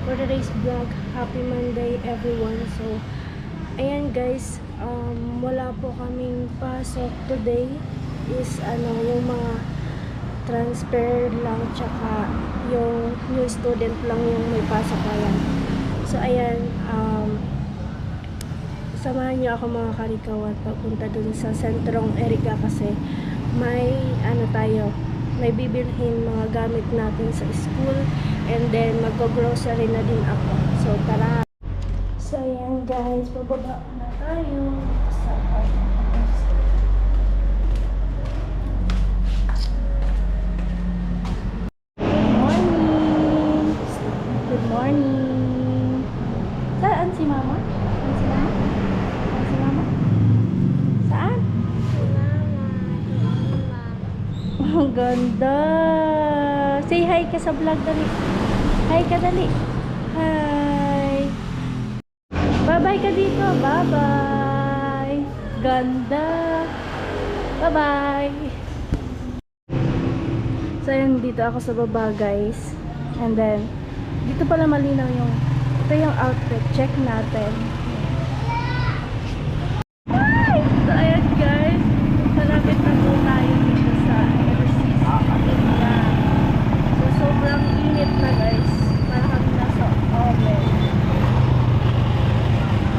for today's vlog. Happy Monday everyone. So ayan guys, wala po kaming pasok today. Is yung mga transfer lang, tsaka yung new student lang yung may pasok ngayon. So ayan, samahan niyo ako mga karikawan papunta dun sa sentrong Erika kasi may may bibilhin mga gamit natin sa school, and then mag-grocery na din ako. So tara. So ayan guys, bababa na tayo sa Good morning. Saan si mama? Saan? Ang ganda. Say hi ka sa vlog dali. Hi ka dali. Hi. Bye-bye ka dito. Bye-bye. Ganda. Bye-bye. So yun, dito ako sa baba guys. And then, dito pala malinaw yung, ito yung outfit. Check natin. Hi! So ayan guys. Malapit na po tayo dito sa Erika. So sobrang init na guys. Para kami nasa oven.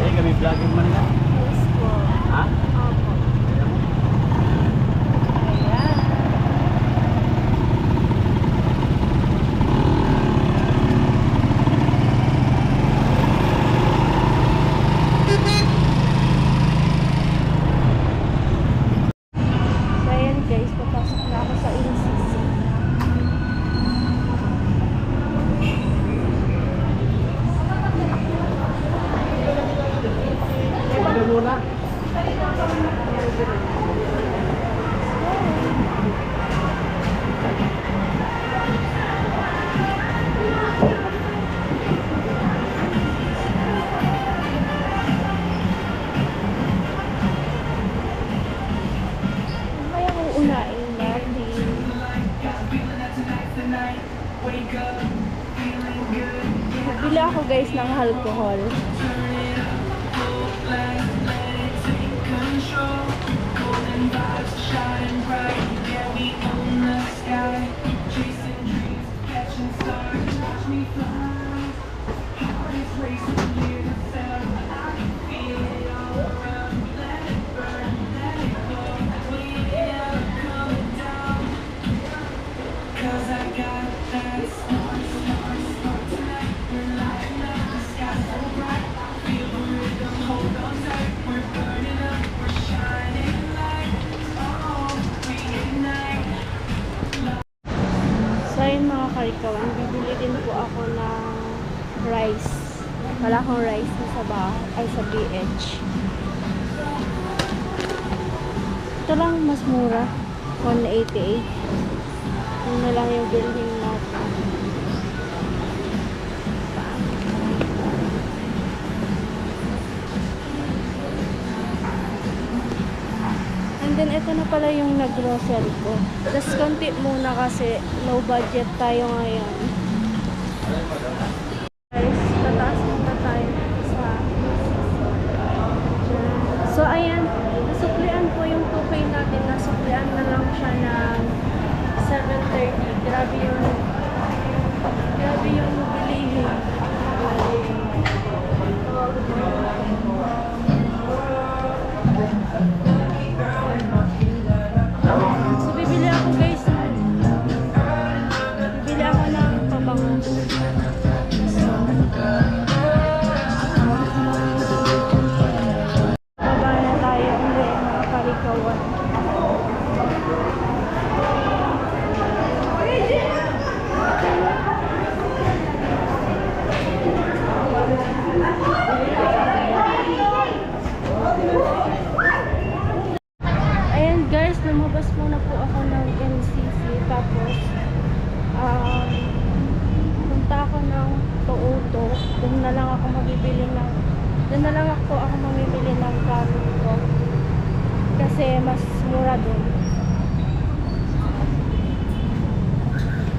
Eh, kami vlogging man na. Yes po. Ha? Opo. Ayan. So ayan guys, papasok na ako sa NCC. Ito muna. May akong unain natin. Bili ako guys ng alcohol. So ayun mga karikawan, bibili din po ako ng rice. Wala akong rice na sa sa BH. Ito lang mas mura, 188. Yun na lang yung bilhin natin. And then ito na pala yung nag-grocery ko. Tapos konti muna kasi low budget tayo ngayon. Guys, tataas muna tayo sa so ayan, nasuklian po yung 2K natin. Nasuklian na lang siya ng 730. Grabe yung bilihin. So bibili ako guys. Bibili ako ng pabango. Baba na tayo ulit mga karikawan. Ayan guys, lumabas muna po ako ng NCC. Tapos punta ako ng Touto. Doon na lang ako mamimili ng gamit ko kasi mas mura doon.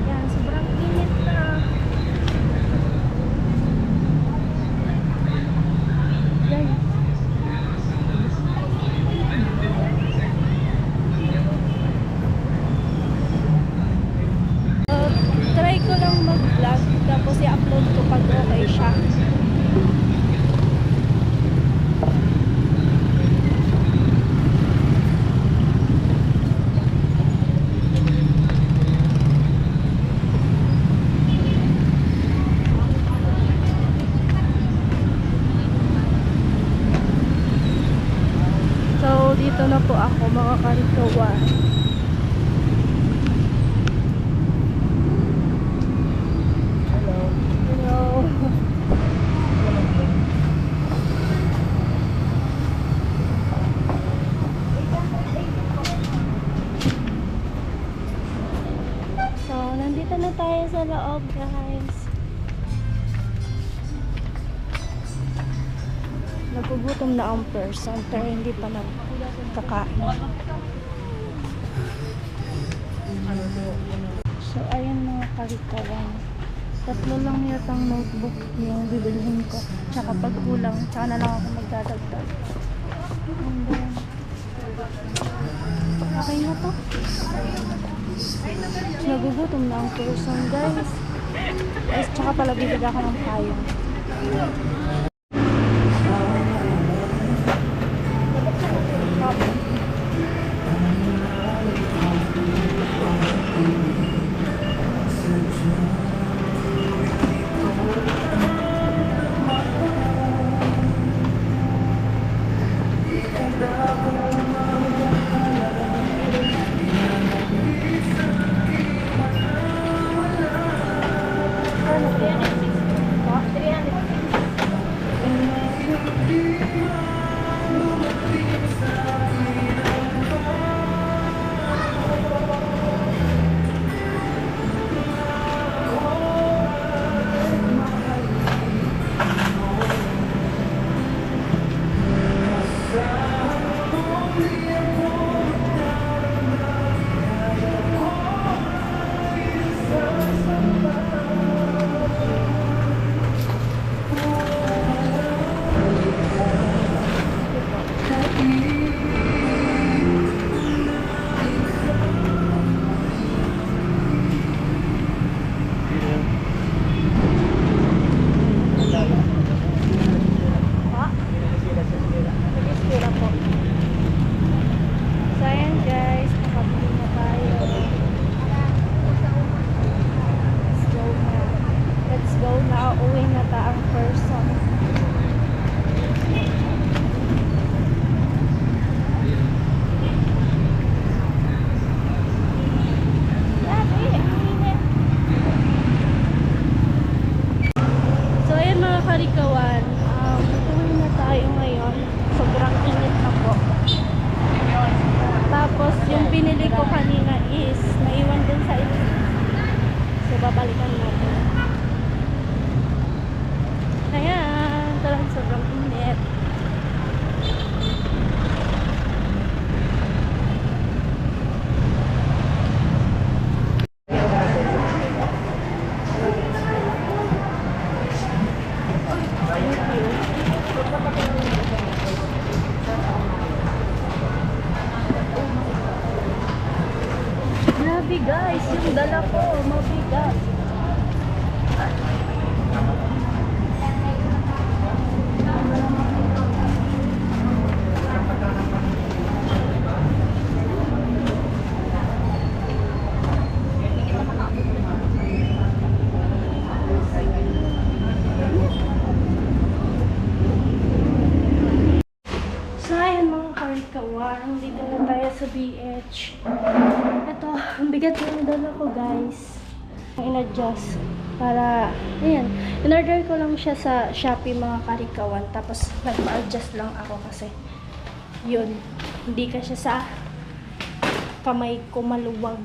Yan, sobrang init na. Tapos i-upload ko pag okay siya. So, dito na po ako mga karikawan. Hello. So, nandito na tayo sa loob, guys. Nagugutom na ang person pero hindi pa nagkakain. So, ayan mga karikawan. 3 lang yatang notebook yung bibilhin ko. Tsaka pag kulang, tsaka na lang ako magdadagdag. And then, okay na to. Nagugutom na ang person, guys. Tsaka pala bibili ako ng payong. Karikawan, uwi na tayo ngayon. Sobrang init na po. Tapos yung binili ko kanina is naiwan din sa ito. So babalikan natin. Ayan, talagang sobrang init. Grabe guys, yung dala ko, mabigat. So ayan mga karikawan, dito na tayo sa BH. Ito, ang bigat yung dala ko guys. In-adjust para, ayan, in-order ko lang siya sa Shopee mga karikawan. Tapos nagpa-adjust lang ako kasi yun, hindi ka siya sa kamay ko maluwag.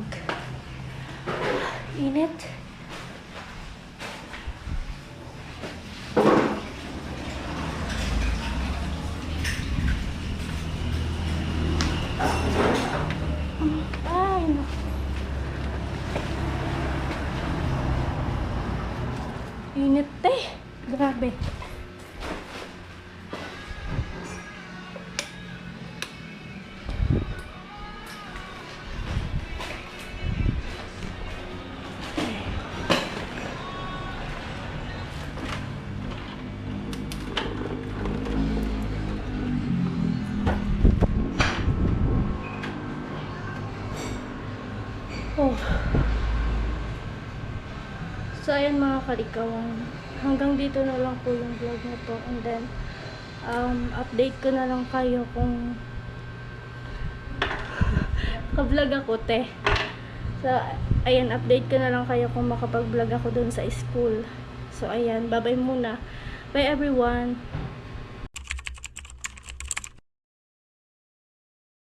Init. Ay, no. Init eh. Grabe. So, ayan mga kalikawan. Hanggang dito na lang po yung vlog na to. And then, update ko na lang kayo kung ka-vlog ako, te. So, ayan, update ko na lang kayo kung makapag-vlog ako dun sa school. So, ayan, bye-bye muna. Bye everyone.